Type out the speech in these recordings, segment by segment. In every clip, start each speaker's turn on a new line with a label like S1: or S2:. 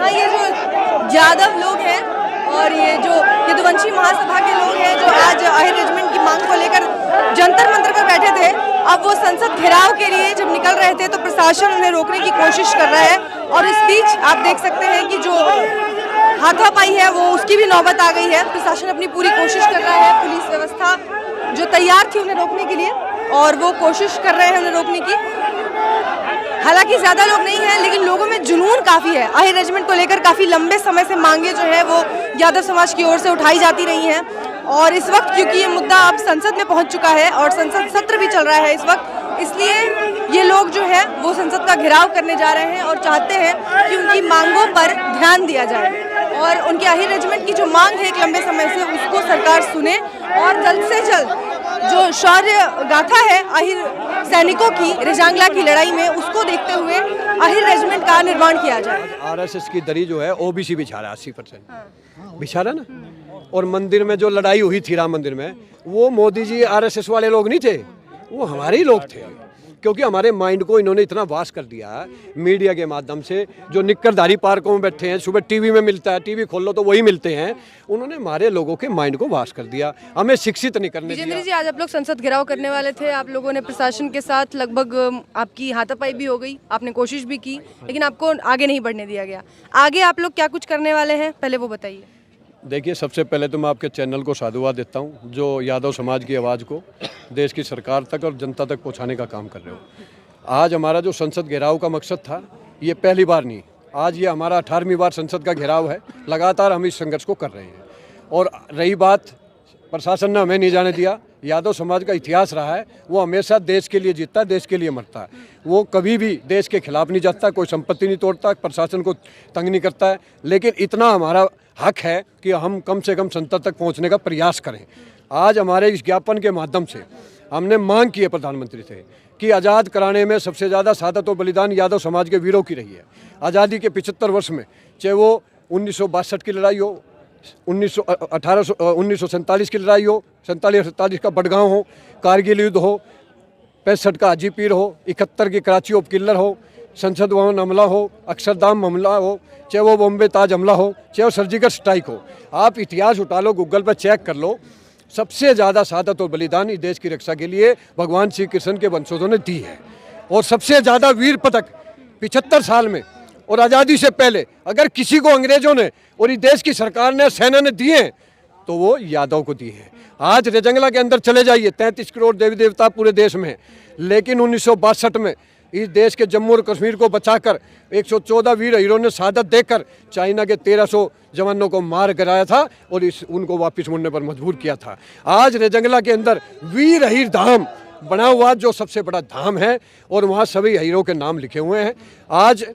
S1: यहाँ ये जो यादव लोग हैं और ये जो यदुवंशी महासभा के लोग हैं जो आज आहिर रेजिमेंट की मांग को लेकर जंतर मंतर पर बैठे थे, अब वो संसद घेराव के लिए जब निकल रहे थे तो प्रशासन उन्हें रोकने की कोशिश कर रहा है। और इस बीच आप देख सकते हैं कि जो हाथापाई है वो उसकी भी नौबत आ गई है। प्रशासन अपनी पूरी कोशिश कर रहा है, पुलिस व्यवस्था जो तैयार थी उन्हें रोकने के लिए और वो कोशिश कर रहे हैं उन्हें रोकने की। हालांकि ज्यादा लोग नहीं हैं लेकिन लोगों में जुनून काफी है। आहिर रेजिमेंट को लेकर काफी लंबे समय से मांगे जो है वो यादव समाज की ओर से उठाई जाती रही हैं और इस वक्त क्योंकि ये मुद्दा अब संसद में पहुंच चुका है और संसद सत्र भी चल रहा है इस वक्त, इसलिए ये लोग जो है वो संसद का घेराव करने जा रहे हैं और चाहते हैं कि उनकी मांगों पर ध्यान दिया जाए और उनके आहिर रेजिमेंट की जो मांग है एक लंबे समय से उसको सरकार सुने और जल्द से जल्द जो शौर्य गाथा है आहिर सैनिकों की रेजांगला की लड़ाई में उसको देखते हुए आहिर रेजिमेंट का निर्माण किया जाए।
S2: आरएसएस की दरी जो है ओबीसी बिछा रहा है 80% बिछा रहा ना। और मंदिर में जो लड़ाई हुई थी राम मंदिर में, वो मोदी जी आरएसएस वाले लोग नहीं थे, वो हमारे ही लोग थे। क्योंकि हमारे माइंड को इन्होंने इतना वाश कर दिया मीडिया के माध्यम से। जो निक्करधारी पार्कों में बैठे हैं, सुबह टीवी में मिलता है, टीवी खोल लो तो वही मिलते हैं, उन्होंने हमारे लोगों के माइंड को वाश कर दिया, हमें शिक्षित नहीं करने दिया।
S1: विजेंद्र जी, आज आप लोग संसद घेराव करने वाले थे, आप लोगों ने प्रशासन के साथ लगभग आपकी हाथापाई भी हो गई, आपने कोशिश भी की लेकिन आपको आगे नहीं बढ़ने दिया गया। आगे आप लोग क्या कुछ करने वाले हैं पहले वो बताइए।
S2: देखिए, सबसे पहले तो मैं आपके चैनल को साधुवाद देता हूं जो यादव समाज की आवाज़ को देश की सरकार तक और जनता तक पहुंचाने का काम कर रहे हो। आज हमारा जो संसद घेराव का मकसद था ये पहली बार नहीं, आज ये हमारा 18वीं बार संसद का घेराव है। लगातार हम इस संघर्ष को कर रहे हैं। और रही बात, प्रशासन ने हमें नहीं जाने दिया। यादव समाज का इतिहास रहा है, वो हमेशा देश के लिए जीतता है, देश के लिए मरता है। वो कभी भी देश के खिलाफ नहीं जाता, कोई संपत्ति नहीं तोड़ता, प्रशासन को तंग नहीं करता है। लेकिन इतना हमारा हक है कि हम कम से कम संसद तक पहुंचने का प्रयास करें। आज हमारे इस ज्ञापन के माध्यम से हमने मांग की है प्रधानमंत्री से कि आज़ाद कराने में सबसे ज़्यादा शहादत और बलिदान यादव समाज के वीरों की रही है। आज़ादी के 75 वर्ष में, चाहे वो 1962 की लड़ाई हो, 1947 की लड़ाई हो, 47-47 का बडगांव हो, कारगिल युद्ध हो, 65 का हाजीपीर हो, 71 की कराची ऑफ किलर हो, संसद भवन हमला हो, अक्षरधाम हमला हो, चाहे वो बॉम्बे ताज हमला हो, चाहे वो सर्जिकल स्ट्राइक हो। आप इतिहास उठा लो, गूगल पर चेक कर लो, सबसे ज़्यादा शहादत और बलिदान इस देश की रक्षा के लिए भगवान श्री कृष्ण के वंशजों ने दी है। और सबसे ज़्यादा वीर पदक 75 साल में और आज़ादी से पहले अगर किसी को अंग्रेजों ने और इस देश की सरकार ने, सेना ने दिए हैं तो वो यादव को दिए हैं। आज रेजंगला के अंदर चले जाइए, 33 करोड़ देवी देवता पूरे देश में, लेकिन 1962 में इस देश के जम्मू और कश्मीर को बचाकर 114 वीर हीरों ने शहादत देकर चाइना के 1300 जवानों को मार गिराया था और उनको वापस मुड़ने पर मजबूर किया था। आज रेजंगला के अंदर वीर हीर धाम बना हुआ जो सबसे बड़ा धाम है और वहाँ सभी हीरों के नाम लिखे हुए हैं। आज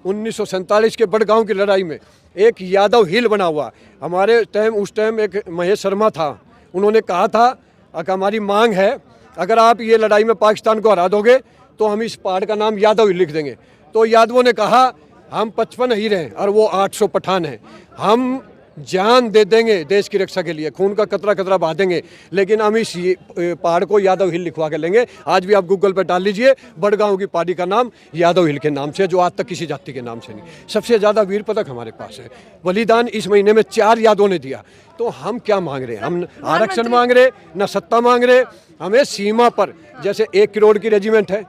S2: 1947 के बड़गांव की लड़ाई में एक यादव हिल बना हुआ। हमारे उस टाइम एक महेश शर्मा था, उन्होंने कहा था कि हमारी मांग है अगर आप ये लड़ाई में पाकिस्तान को हरा दोगे तो हम इस पहाड़ का नाम यादव हिल लिख देंगे। तो यादवों ने कहा हम 55 हीरे हैं और वो 800 पठान हैं, हम जान दे देंगे देश की रक्षा के लिए, खून का कतरा कतरा बहा देंगे, लेकिन हम इस पहाड़ को यादव हिल लिखवा के लेंगे। आज भी आप गूगल पर डाल लीजिए, बड़गांव की पहाड़ी का नाम यादव हिल के नाम से, जो आज तक किसी जाति के नाम से नहीं। सबसे ज़्यादा वीर पदक हमारे पास है। बलिदान इस महीने में 4 यादवों ने दिया। तो हम क्या मांग रहे हैं? हम आरक्षण मांग रहे, न सत्ता मांग रहे। हमें सीमा पर जैसे 1 करोड़ की रेजिमेंट है,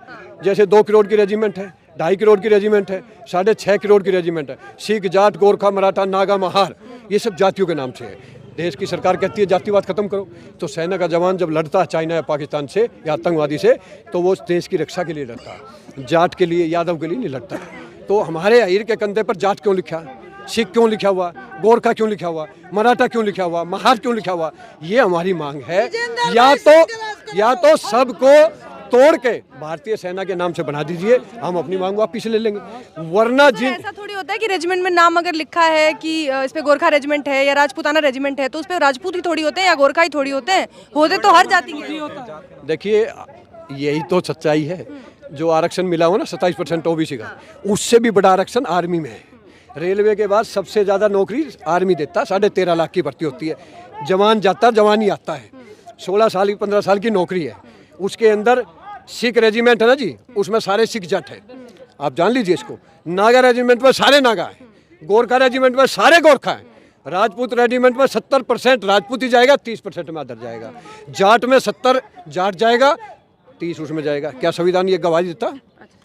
S2: जैसे 2 करोड़ की रेजिमेंट है, 2.5 करोड़ की रेजिमेंट है, 6.5 करोड़ की रेजिमेंट है। सिख, जाट, गोरखा, मराठा, नागा, महार, ये सब जातियों के नाम से है। देश की सरकार कहती है जातिवाद खत्म करो, तो सेना का जवान जब लड़ता है चाइना या पाकिस्तान से या आतंकवादी से, तो वो देश की रक्षा के लिए लड़ता है, जाट के लिए, यादव के लिए नहीं लड़ता है। तो हमारे हीर के कंधे पर जाट क्यों लिखा, सिख क्यों लिखा हुआ, गोरखा क्यों लिखा हुआ, मराठा क्यों लिखा हुआ, महार क्यों लिखा हुआ? ये हमारी मांग है। या तो सबको तोड़ के भारतीय सेना के नाम से बना दीजिए, हम अपनी मांग वापिस ले लेंगे, वरना जिन
S1: ऐसा थोड़ी होता है कि रेजिमेंट में नाम अगर लिखा है कि इस पे गोरखा रेजिमेंट है या राजपूताना रेजिमेंट है तो उस पे राजपूत ही थोड़ी होते हैं या गोरखा ही थोड़ी होते हैं, होते तो हर जाति के।
S2: देखिए, यही तो सच्चाई है। जो आरक्षण मिला हो ना 27% ओबीसी का, उससे भी बड़ा आरक्षण आर्मी में है। रेलवे के बाद सबसे ज़्यादा नौकरी आर्मी देता है, 13.5 लाख की भर्ती होती है। जवान जाता है, जवान ही आता है। 16 साल की 15 साल की नौकरी है। उसके अंदर सिख रेजिमेंट है ना जी, उसमें सारे सिख जट है, आप जान लीजिए इसको। नागा रेजिमेंट में सारे नागा हैं, गोरखा रेजिमेंट में सारे गोरखा हैं, राजपूत रेजिमेंट में 70% राजपूत ही जाएगा, 30% में अदर जाएगा, जाट में 70 जाट जाएगा, 30 उसमें जाएगा। क्या संविधान ये गवाही देता?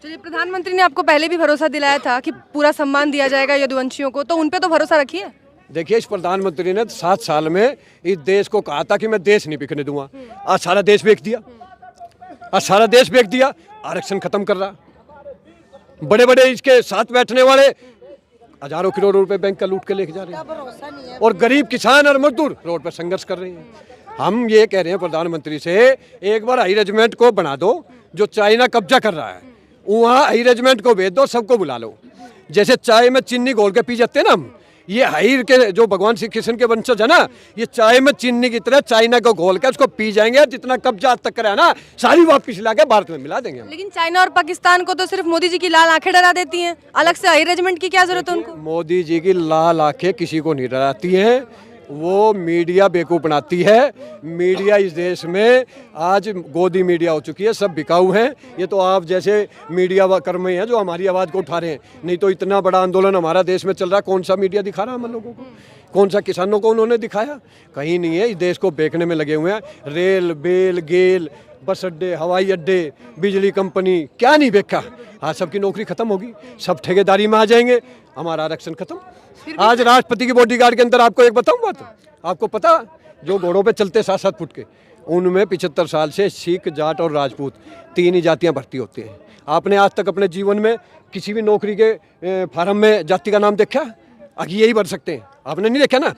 S1: चलिए, प्रधानमंत्री ने आपको पहले भी भरोसा दिलाया था कि पूरा सम्मान दिया जाएगा यदुवंशियों को, तो उन पे तो भरोसा रखिए।
S2: देखिए, इस प्रधानमंत्री ने 7 साल में इस देश को कहा था कि मैं देश नहीं बिकने दूंगा। आज सारा देश बेच दिया, आज सारा देश बेच दिया, आरक्षण खत्म कर रहा। बड़े बड़े इसके साथ बैठने वाले हजारों करोड़ रुपए बैंक का लूट के लेके जा रहे हैं, और गरीब किसान और मजदूर रोड पर संघर्ष कर रहे हैं। हम ये कह रहे हैं प्रधानमंत्री से, एक बार हाई रेजिमेंट को बना दो, जो चाइना कब्जा कर रहा है वहाँ हाई रेजिमेंट को भेज दो, सबको बुला लो। जैसे चाय में चीनी घोल के पी जाते हैं ना हम, ये हाई के जो भगवान श्री कृष्ण के वंशज है ना, ये चाय में चीनी की तरह चाइना को घोल के उसको पी जाएंगे। जितना कब्जा आज तक करा है ना, सारी वापिस लाके भारत में मिला देंगे हम।
S1: लेकिन चाइना और पाकिस्तान को तो सिर्फ मोदी जी की लाल आंखें डरा देती हैं, अलग से हाई रेजिमेंट की क्या जरूरत है उनको?
S2: मोदी जी की लाल आंखें किसी को नहीं डराती हैं, वो मीडिया बेवकूफ़ बनाती है। मीडिया इस देश में आज गोदी मीडिया हो चुकी है, सब बिकाऊ हैं। ये तो आप जैसे मीडिया कर्मी हैं जो हमारी आवाज़ को उठा रहे हैं, नहीं तो इतना बड़ा आंदोलन हमारा देश में चल रहा है, कौन सा मीडिया दिखा रहा है हम लोगों को? कौन सा किसानों को उन्होंने दिखाया? कहीं नहीं है। इस देश को बेचने में लगे हुए हैं। रेल, बेल, गेल, बस अड्डे, हवाई अड्डे, बिजली कंपनी, क्या नहीं बेचा? आज सबकी नौकरी खत्म होगी, सब ठेकेदारी में आ जाएंगे, हमारा आरक्षण खत्म। आज राष्ट्रपति की बॉडीगार्ड के अंदर आपको एक बताऊं बात, आपको पता, जो घोड़ों पे चलते 7-7 फुट के, उनमें 75 साल से सिख, जाट और राजपूत 3 ही जातियां भर्ती होती हैं। आपने आज तक अपने जीवन में किसी भी नौकरी के फार्म में जाति का नाम देखा? आगे यही भर सकते हैं, आपने नहीं देखा ना।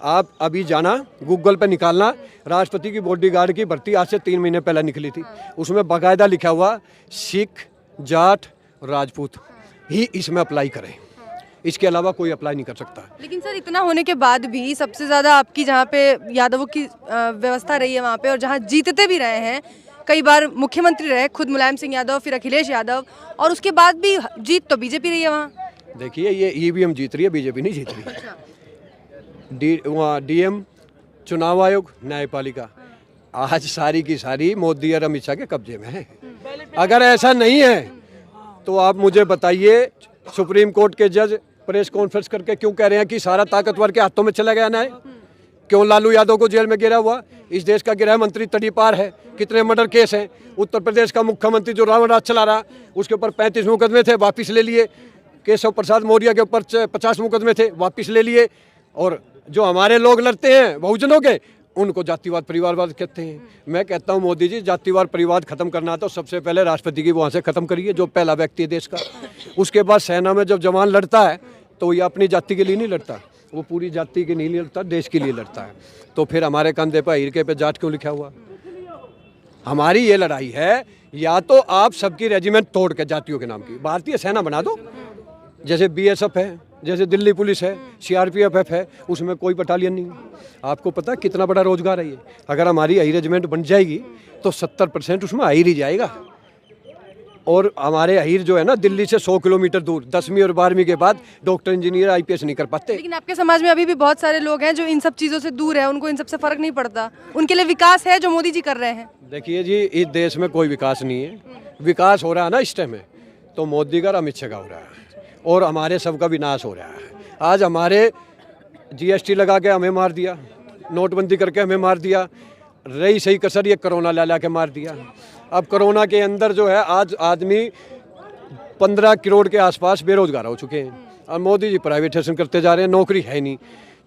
S2: आप अभी जाना गूगल पे निकालना, राष्ट्रपति की बॉडीगार्ड की भर्ती आज से 3 महीने पहले निकली थी, उसमें बाकायदा लिखा हुआ सिख, जाट, राजपूत ही इसमें अप्लाई करें, इसके अलावा कोई अप्लाई नहीं कर सकता।
S1: लेकिन सर, इतना होने के बाद भी सबसे ज़्यादा आपकी जहाँ पे यादवों की व्यवस्था रही है वहाँ पे, और जहाँ जीतते भी रहे हैं, कई बार मुख्यमंत्री रहे खुद मुलायम सिंह यादव, फिर अखिलेश यादव, और उसके बाद भी जीत तो बीजेपी रही है वहाँ।
S2: देखिए, ये ईवीएम जीत रही है, बीजेपी नहीं जीत रही। वहाँ डीएम, चुनाव आयोग, न्यायपालिका आज सारी की सारी मोदी और अमित शाह के कब्जे में है। अगर ऐसा नहीं है तो आप मुझे बताइए, सुप्रीम कोर्ट के जज प्रेस कॉन्फ्रेंस करके क्यों कह रहे हैं कि सारा ताकतवर के हाथों में चला गया न्याय? क्यों लालू यादव को जेल में गिरा हुआ? इस देश का गृह मंत्री तड़ीपार है, कितने मर्डर केस हैं। उत्तर प्रदेश का मुख्यमंत्री जो रावण राज चला रहा, उसके ऊपर 35 मुकदमे थे, वापस ले लिए। केशव प्रसाद मौर्य के ऊपर 50 मुकदमे थे, वापस ले लिए। और जो हमारे लोग लड़ते हैं बहुजनों के, उनको जातिवाद परिवारवाद कहते हैं। मैं कहता हूं मोदी जी, जातिवाद परिवार खत्म करना तो सबसे पहले राष्ट्रपति की वहाँ से खत्म करिए, जो पहला व्यक्ति है देश का। उसके बाद सेना में जब जवान लड़ता है तो ये अपनी जाति के लिए नहीं लड़ता, वो पूरी जाति के नहीं लड़ता, देश के लिए लड़ता है। तो फिर हमारे कंधे पर हिरके पे जाट क्यों लिखा हुआ? हमारी ये लड़ाई है, या तो आप सबकी रेजिमेंट तोड़ के जातियों के नाम की भारतीय सेना बना दो, जैसे बीएसएफ है, जैसे दिल्ली पुलिस है, सीआरपीएफ है, उसमें कोई बटालियन नहीं। आपको पता है कितना बड़ा रोजगार है ये? अगर हमारी हाई रेजिमेंट बन जाएगी तो 70% उसमें हायर ही जाएगा। और हमारे हायर जो है ना, दिल्ली से 100 किलोमीटर दूर, 10वीं और 12वीं के बाद डॉक्टर, इंजीनियर, आईपीएस नहीं कर पाते।
S1: लेकिन आपके समाज में अभी भी बहुत सारे लोग हैं जो इन सब चीज़ों से दूर है, उनको इन सब से फर्क नहीं पड़ता, उनके लिए विकास है जो मोदी जी कर रहे हैं।
S2: देखिए जी, इस देश में कोई विकास नहीं है। विकास हो रहा है ना इस टाइम में, तो मोदी का, अमित शाह का हो रहा है, और हमारे सबका विनाश हो रहा है। आज हमारे जीएसटी लगा के हमें मार दिया, नोटबंदी करके हमें मार दिया, रही सही कसर ये कोरोना ला के मार दिया। अब कोरोना के अंदर जो है, आज आदमी 15 करोड़ के आसपास बेरोजगार हो चुके हैं, और मोदी जी प्राइवेटाइजेशन करते जा रहे हैं, नौकरी है नहीं।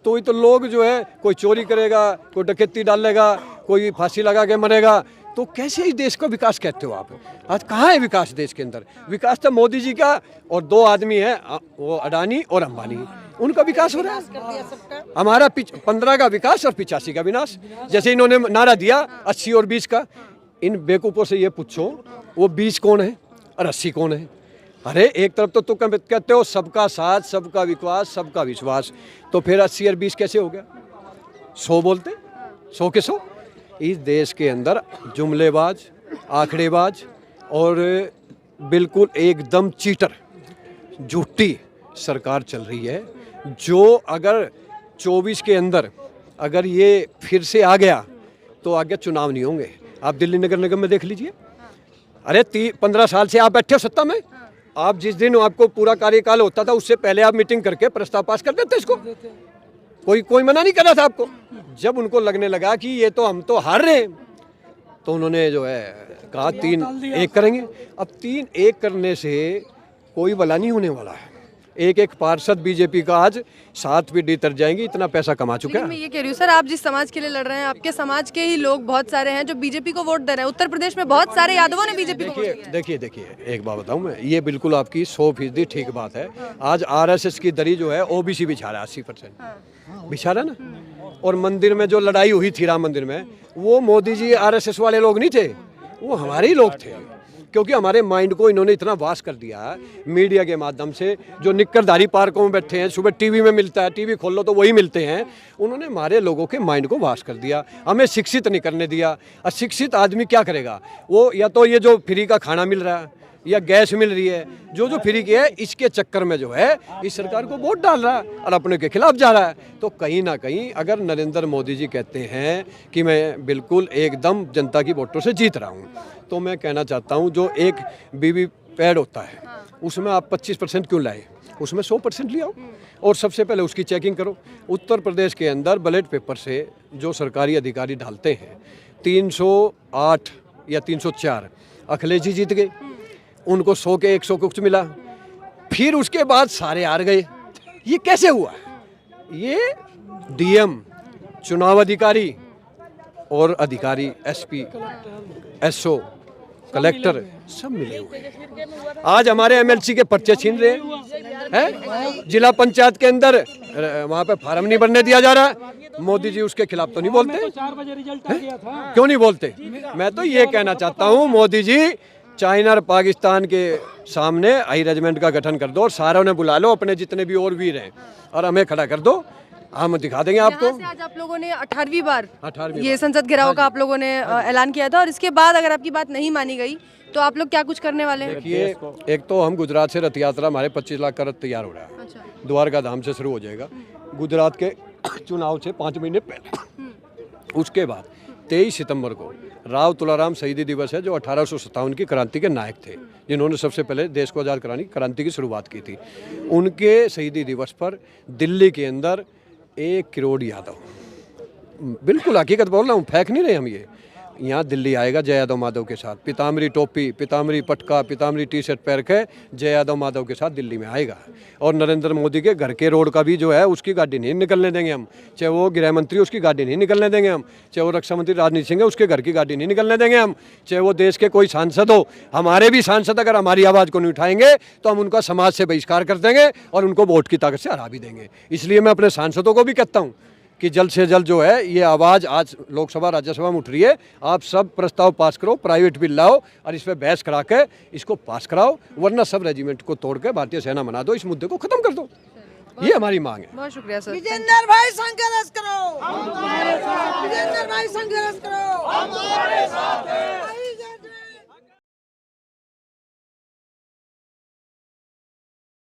S2: तो ये तो लोग जो है, कोई चोरी करेगा, कोई डकैती डालेगा, कोई फांसी लगा के मरेगा, तो कैसे इस देश को विकास कहते हो आप? आज कहाँ है विकास देश के अंदर? विकास तो मोदी जी का, और 2 आदमी हैं, वो अडानी और अंबानी, उनका विकास हो रहा है। हमारा 15 का विकास और 85 का विनाश। जैसे इन्होंने नारा दिया 80 और 20 का, इन बेवकूफ़ों से ये पूछो वो 20 कौन है और 80 कौन है? अरे एक तरफ तो तुम कहते हो सबका साथ, सबका विकास, सबका विश्वास, तो फिर 80 और 20 कैसे हो गया? 100 बोलते, 100 के 100। इस देश के अंदर जुमलेबाज, आंकड़ेबाज और बिल्कुल एकदम चीटर, झूठी सरकार चल रही है, जो अगर 24 के अंदर अगर ये फिर से आ गया तो आगे चुनाव नहीं होंगे। आप दिल्ली नगर निगम में देख लीजिए, अरे 15 साल से आप बैठे हो सत्ता में, आप जिस दिन आपको पूरा कार्यकाल होता था उससे पहले आप मीटिंग करके प्रस्ताव पास कर देते इसको, कोई मना नहीं कर रहा था आपको। जब उनको लगने लगा कि ये तो हम तो हार रहे हैं, तो उन्होंने जो है कहा 3-1 करेंगे। अब 3-1 करने से कोई भला नहीं होने वाला है। एक पार्षद बीजेपी का आज 7 पीढ़ी तर जाएंगे, इतना पैसा कमा चुका
S1: लेकिन
S2: है।
S1: मैं ये कह रही हूँ सर, आप जिस समाज के लिए लड़ रहे हैं, आपके समाज के ही लोग बहुत सारे हैं जो बीजेपी को वोट दे रहे हैं। उत्तर प्रदेश में बहुत सारे यादवों ने बीजेपी को वोट दिया है।
S2: देखिए एक बात बताऊं मैं, ये बिल्कुल आपकी 100% ठीक बात है। आज आरएसएस की दरी जो है ओबीसी बिछा रहा है, 80% बिछा रहा है ना। और मंदिर में जो लड़ाई हुई थी राम मंदिर में, वो मोदी जी आरएसएस वाले लोग नहीं थे, वो हमारे ही लोग थे। क्योंकि हमारे माइंड को इन्होंने इतना वास कर दिया है मीडिया के माध्यम से। जो निक्करधारी पार्कों में बैठे हैं, सुबह टीवी में मिलता है, टीवी खोल लो तो वही मिलते हैं। उन्होंने हमारे लोगों के माइंड को वास कर दिया, हमें शिक्षित नहीं करने दिया। अशिक्षित आदमी क्या करेगा? वो या तो ये जो फ्री का खाना मिल रहा है या गैस मिल रही है, जो फ्री की है, इसके चक्कर में जो है इस सरकार को वोट डाल रहा है और अपने के खिलाफ जा रहा है। तो कहीं ना कहीं अगर नरेंद्र मोदी जी कहते हैं कि मैं बिल्कुल एकदम जनता की वोटों से जीत रहा हूँ, तो मैं कहना चाहता हूँ जो एक वीवीपैट होता है उसमें आप 25% क्यों लाए, उसमें 100% ले आओ और सबसे पहले उसकी चेकिंग करो। उत्तर प्रदेश के अंदर बैलेट पेपर से जो सरकारी अधिकारी डालते हैं 308 या 304, अखिलेश जी जीत गए, उनको 100 के 100 कुछ मिला, फिर उसके बाद सारे हार गए। ये कैसे हुआ? ये डीएम, चुनाव अधिकारी और अधिकारी, एसपी, एसओ, कलेक्टर सब मिले हुए हैं। आज हमारे एमएलसी के पर्चे छीन रहे हैं। जिला पंचायत के अंदर वहाँ पे फार्म नहीं भरने दिया जा रहा। मोदी जी उसके खिलाफ तो नहीं बोलते?
S3: 4 बजे रिजल्ट आ गया था।
S2: क्यों नहीं बोलते? मैं तो ये कहना चाहता हूँ मोदी जी, चाइना और पाकिस्तान के सामने हाई रेजिमेंट का गठन कर दो और सारों ने बुला लो अपने जितने भी और वीर हैं और हमें खड़ा कर दो, हम दिखा देंगे आपको।
S1: यहाँ से आज आप लोगों ने 18वीं बार
S2: 18वीं
S1: ये संसद घेराव का आप लोगों ने ऐलान किया था और इसके बाद अगर आपकी बात नहीं मानी गई तो आप लोग क्या कुछ करने वाले हैं?
S2: देखिए, एक तो हम गुजरात से रथ यात्रा हमारे 25 लाख का रथ तैयार हो रहा है।
S1: अच्छा।
S2: द्वारका धाम से शुरू हो जाएगा गुजरात के चुनाव से 5 महीने पहले। उसके बाद 23 सितंबर को राव तुलाराम शहीदी दिवस है, जो 1857 की क्रांति के नायक थे, जिन्होंने सबसे पहले देश को आज़ाद कराने की क्रांति की शुरुआत की थी। उनके शहीदी दिवस पर दिल्ली के अंदर 1 करोड़ यादव, बिल्कुल हकीकत बोल रहा हूँ, फेंक नहीं रहे हम, ये यहाँ दिल्ली आएगा जय यादव माधव के साथ, पीताम्बरी टोपी, पीताम्बरी पटका, पीताम्बरी टी-शर्ट पहन के जय यादव माधव के साथ दिल्ली में आएगा। और नरेंद्र मोदी के घर के रोड का भी जो है उसकी गाड़ी नहीं निकलने देंगे हम, चाहे वो गृह मंत्री उसकी गाड़ी नहीं निकलने देंगे हम, चाहे वो रक्षा मंत्री राजनीत सिंह है उसके घर की गाड़ी नहीं निकलने देंगे हम, चाहे वो देश के कोई सांसद हो, हमारे भी सांसद अगर हमारी आवाज़ को नहीं उठाएंगे तो हम उनका समाज से बहिष्कार कर देंगे और उनको वोट की ताकत से हरा भी देंगे। इसलिए मैं अपने सांसदों को भी कहता हूँ कि जल्द से जल्द जो है ये आवाज़ आज लोकसभा राज्यसभा में उठ रही है, आप सब प्रस्ताव पास करो, प्राइवेट बिल लाओ और इस पर बहस करा के इसको पास कराओ, वरना सब रेजिमेंट को तोड़ के भारतीय सेना बना दो, इस मुद्दे को खत्म कर दो। ये हमारी मांग है।
S1: बहुत शुक्रिया सर।
S4: विजेंद्र भाई संघर्ष करो, विजेंद्र भाई संघर्ष करो, हमारे साथ है।